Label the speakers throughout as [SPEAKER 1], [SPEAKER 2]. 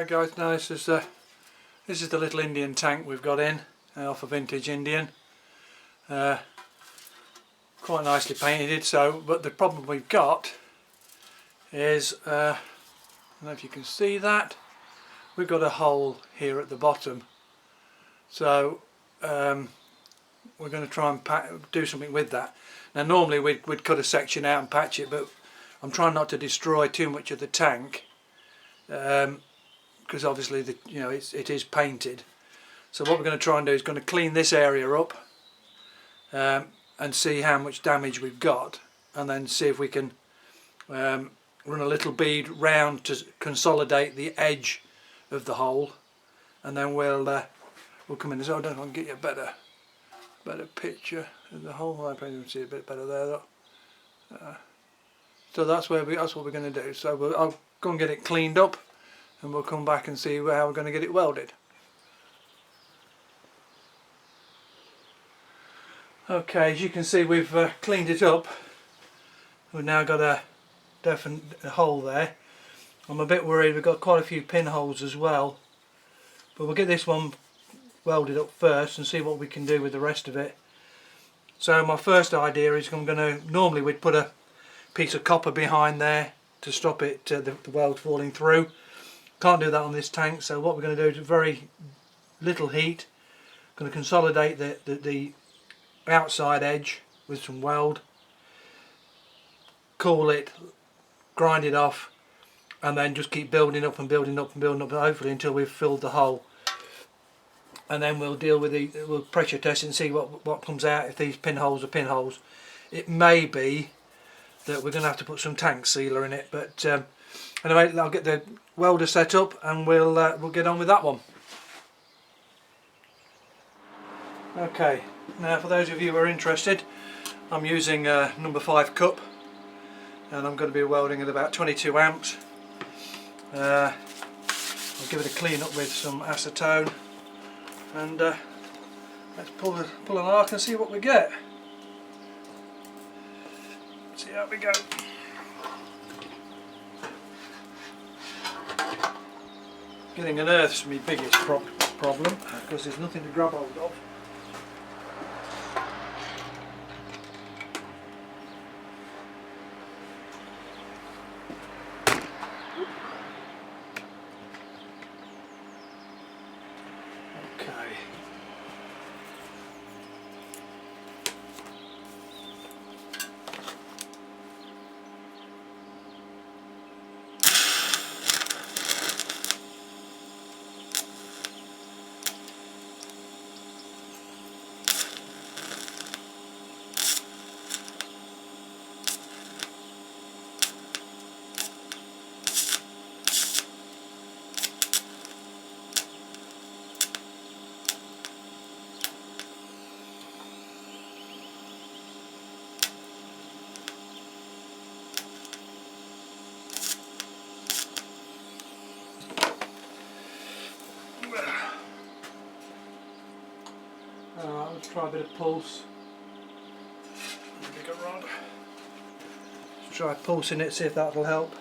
[SPEAKER 1] Hi guys, now this is the little Indian tank we've got in off a vintage Indian. Quite nicely painted. But the problem we've got is I don't know if you can see that, we've got a hole here at the bottom. So we're going to try and do something with that. Now normally we'd cut a section out and patch it, but I'm trying not to destroy too much of the tank. Because obviously it is painted. So what we're going to try and do is going to clean this area up and see how much damage we've got, and then see if we can run a little bead round to consolidate the edge of the hole, and then we'll come in. So I don't know if I can get you a better picture of the hole. I probably can see a bit better there though. So that's what we're going to do. So I'll go and get it cleaned up, and we'll come back and see how we're going to get it welded. Okay, as you can see, we've cleaned it up. We've now got a definite hole there. I'm a bit worried, we've got quite a few pinholes as well, but we'll get this one welded up first and see what we can do with the rest of it. So my first idea is normally we'd put a piece of copper behind there to stop it the weld falling through. Can't do that on this tank, so what we're going to do is very little heat. Going to consolidate the outside edge with some weld, cool it, grind it off, and then just keep building up and building up and building up, hopefully until we've filled the hole. And then we'll deal with we'll pressure test and see what comes out, if these pinholes are pinholes. It may be that we're going to have to put some tank sealer in it, but anyway, I'll get the welder set up and we'll get on with that one. Okay, now for those of you who are interested, I'm using a number 5 cup, and I'm going to be welding at about 22 amps. I'll give it a clean up with some acetone, and let's pull an arc and see what we get. See how we go. Getting an earth's my biggest problem, because there's nothing to grab hold of. Okay. Alright, let's try a bit of pulse. Bigger rod. Let's try pulsing it, see if that'll help.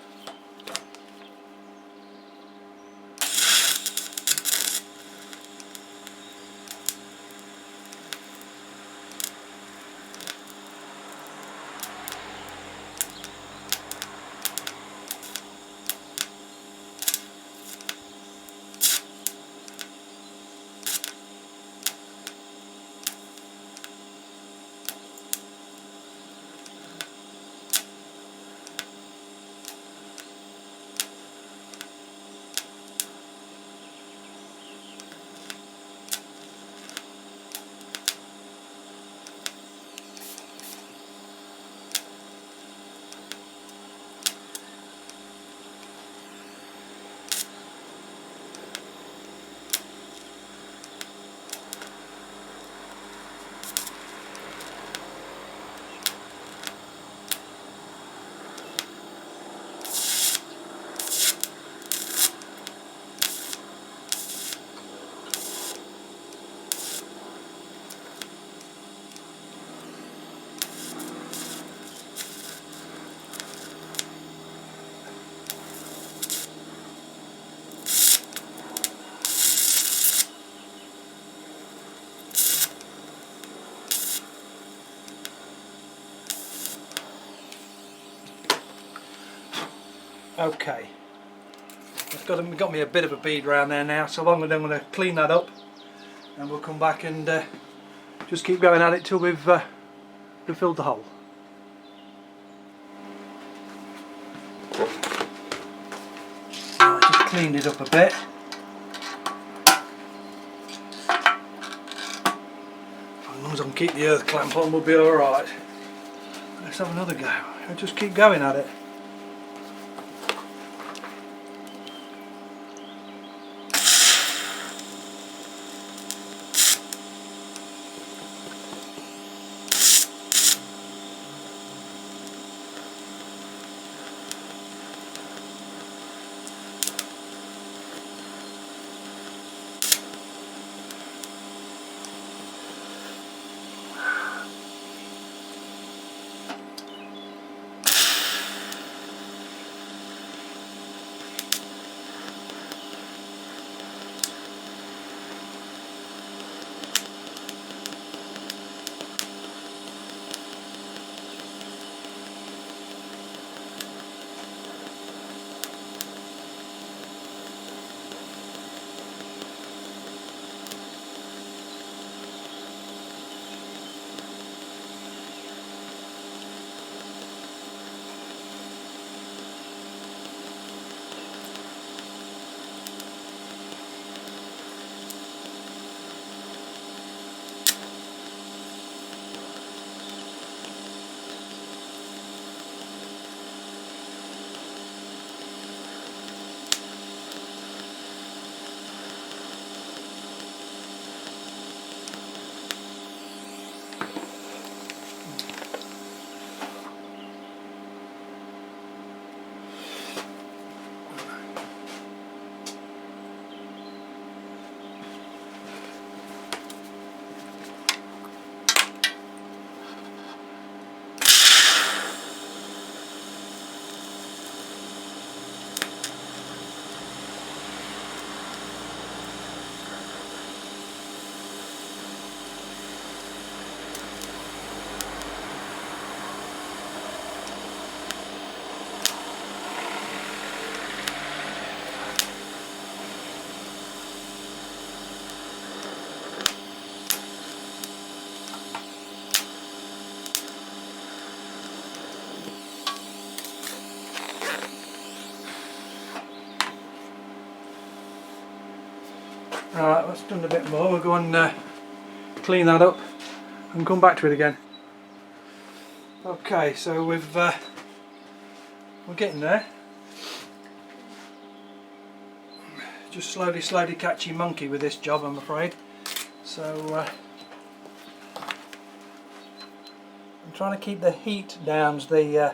[SPEAKER 1] Okay, it's got me a bit of a bead around there now, so I'm going to clean that up, and we'll come back and just keep going at it till we've filled the hole. I just cleaned it up a bit. As long as I can keep the earth clamp on, we'll be alright. Let's have another go. I'll just keep going at it. Right, that's done a bit more. We'll go and clean that up and come back to it again. Okay, so we're getting there. Just slowly catchy monkey with this job, I'm afraid. So I'm trying to keep the heat down as the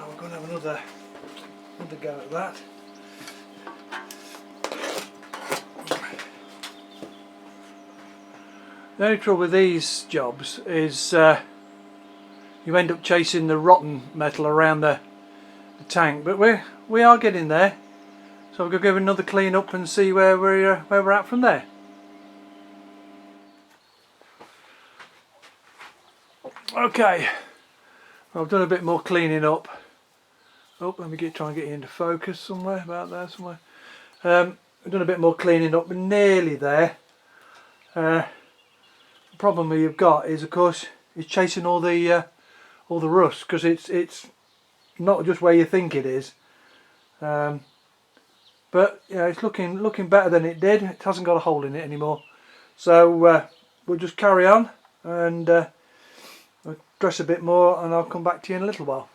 [SPEAKER 1] we're going to have another go at that. The only trouble with these jobs is you end up chasing the rotten metal around the tank, but we are getting there. So we'll go give it another clean up and see where we're at from there. Okay, I've done a bit more cleaning up. Oh, let me try and get you into focus somewhere, about there somewhere. I've done a bit more cleaning up, we're nearly there. The problem you've got is, of course, it's chasing all the rust, because it's not just where you think it is. But you know, it's looking better than it did. It hasn't got a hole in it anymore. So we'll just carry on and I'll dress a bit more, and I'll come back to you in a little while.